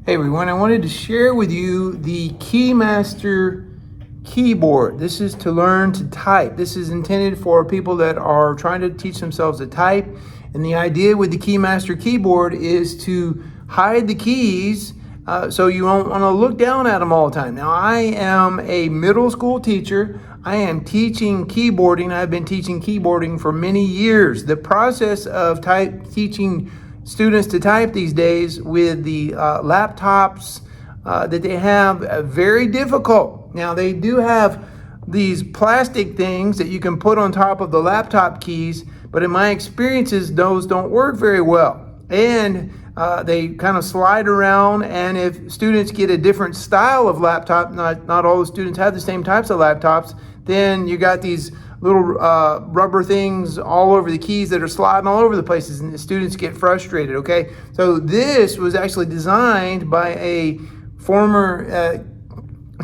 Hey everyone, I wanted to share with you the KeyMaster keyboard. This is to learn to type. This is intended for people that are trying to teach themselves to type. And the idea with the KeyMaster keyboard is to hide the keys so you won't want to look down at them all the time. Now, I am a middle school teacher. I am teaching keyboarding. I've been teaching keyboarding for many years. The process of teaching students to type these days with the laptops that they have, very difficult. Now, they do have these plastic things that you can put on top of the laptop keys, but in my experiences, those don't work very well. And they kind of slide around, and if students get a different style of laptop, not all the students have the same types of laptops, then you got these little rubber things all over the keys that are sliding all over the places, and the students get frustrated, okay? So this was actually designed by a former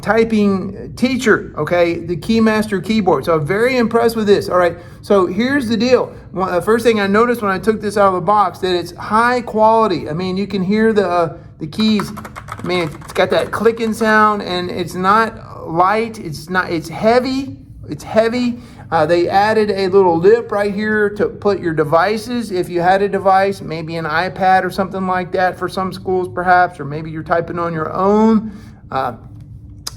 typing teacher, okay? The KeyMaster keyboard. So I'm very impressed with this. All right, so here's the deal. The first thing I noticed when I took this out of the box, that it's high quality. I mean, you can hear the keys. I mean, it's got that clicking sound, and it's not light. It's heavy. It's heavy. They added a little lip right here to put your devices. If you had a device, maybe an iPad or something like that for some schools perhaps, or maybe you're typing on your own.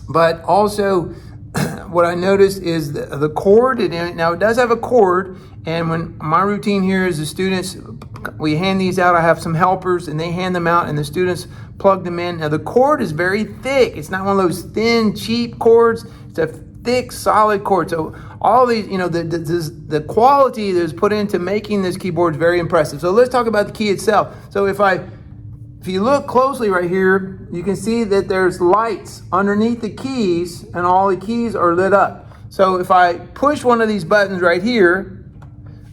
But also what I noticed is the cord. Now it does have a cord, and when my routine here is the students, we hand these out. I have some helpers and they hand them out and the students plug them in. Now the cord is very thick. It's not one of those thin, cheap cords. It's a thick, solid cord. So all these, the quality that is put into making this keyboard is very impressive. So let's talk about the key itself. So if you look closely right here, you can see that there's lights underneath the keys, and all the keys are lit up. So if I push one of these buttons right here,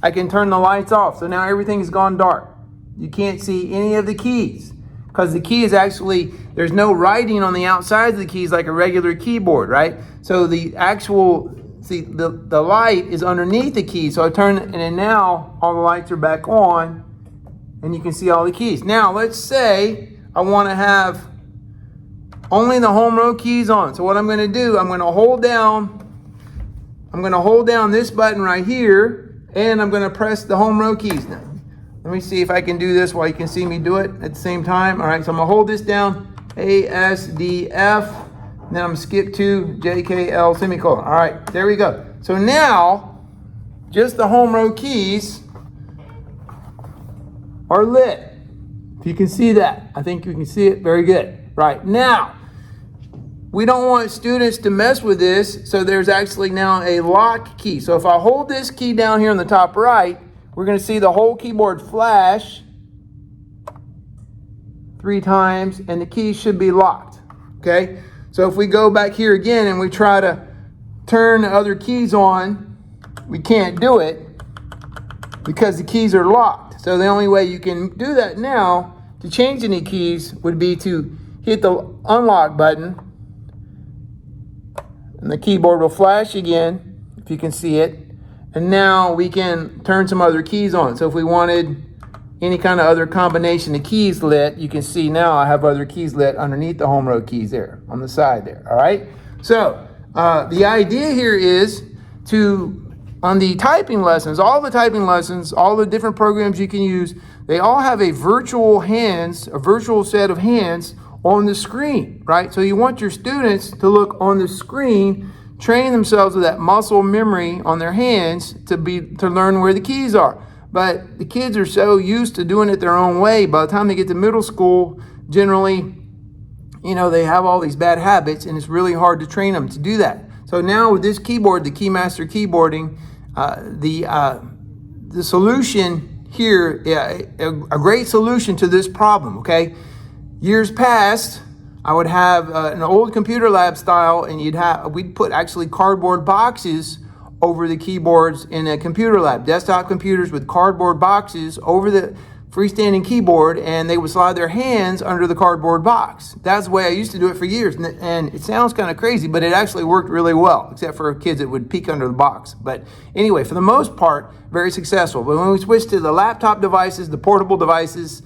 I can turn the lights off. So now everything's gone dark. You can't see any of the keys, because the key is actually, there's no writing on the outside of the keys like a regular keyboard, right? So the actual, the light is underneath the key. So I turn it, and then now all the lights are back on, and you can see all the keys. Now, let's say I want to have only the home row keys on. So what I'm going to do, I'm going to hold down this button right here, and I'm going to press the home row keys now. Let me see if I can do this while you can see me do it at the same time. All right, so I'm going to hold this down, A, S, D, F, and then I'm going to skip to J, K, L, semicolon. All right, there we go. So now, just the home row keys are lit. If you can see that, I think you can see it very good. Right, now, we don't want students to mess with this, so there's actually now a lock key. So if I hold this key down here on the top right, we're going to see the whole keyboard flash 3 times, and the key should be locked, okay? So if we go back here again and we try to turn the other keys on, we can't do it because the keys are locked. So the only way you can do that now to change any keys would be to hit the unlock button, and the keyboard will flash again, if you can see it. And now we can turn some other keys on. So if we wanted any kind of other combination of keys lit, you can see now I have other keys lit underneath the home row keys there on the side there. All right. So the idea here is on the typing lessons, all the different programs you can use, they all have a virtual set of hands on the screen, right? So you want your students to look on the screen, train themselves with that muscle memory on their hands to learn where the keys are. But the kids are so used to doing it their own way, by the time they get to middle school, generally, they have all these bad habits, and it's really hard to train them to do that. So now with this keyboard, the KeyMaster keyboarding, the solution here, a great solution to this problem, okay? Years past, I would have an old computer lab style, and we'd put actually cardboard boxes over the keyboards in a computer lab, desktop computers with cardboard boxes over the freestanding keyboard, and they would slide their hands under the cardboard box. That's the way I used to do it for years, and it sounds kind of crazy, but it actually worked really well, except for kids that would peek under the box. But anyway, for the most part, very successful. But when we switched to the laptop devices, the portable devices,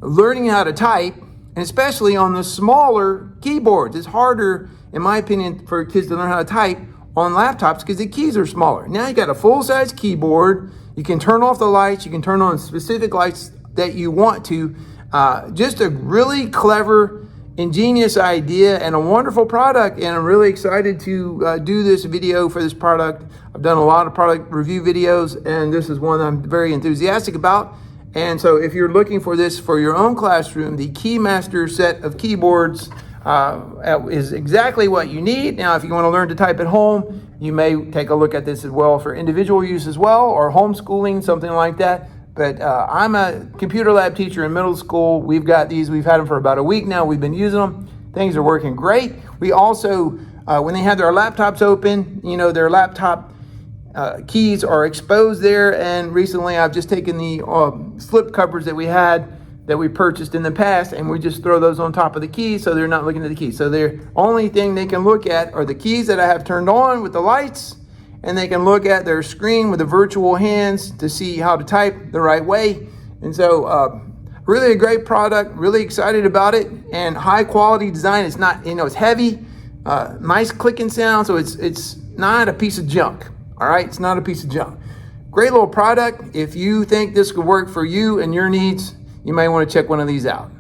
learning how to type, and especially on the smaller keyboards. It's harder, in my opinion, for kids to learn how to type on laptops because the keys are smaller. Now you got a full-size keyboard. You can turn off the lights. You can turn on specific lights that you want to. Just a really clever, ingenious idea and a wonderful product, and I'm really excited to do this video for this product. I've done a lot of product review videos, and this is one I'm very enthusiastic about. And so if you're looking for this for your own classroom, the KeyMaster set of keyboards is exactly what you need. Now, if you want to learn to type at home, you may take a look at this as well for individual use as well, or homeschooling, something like that. But I'm a computer lab teacher in middle school. We've got these. We've had them for about a week now. We've been using them. Things are working great. We also, when they have their laptops open, you know, their laptop keys are exposed there. And recently I've just taken the slip covers that we had that we purchased in the past, and we just throw those on top of the keys so they're not looking at the keys. So the only thing they can look at are the keys that I have turned on with the lights, and they can look at their screen with the virtual hands to see how to type the right way. And so really a great product, really excited about it, and high quality design. It's not, you know, it's heavy, nice clicking sound, so it's not a piece of junk. All right, it's not a piece of junk. Great little product. If you think this could work for you and your needs, you may want to check one of these out.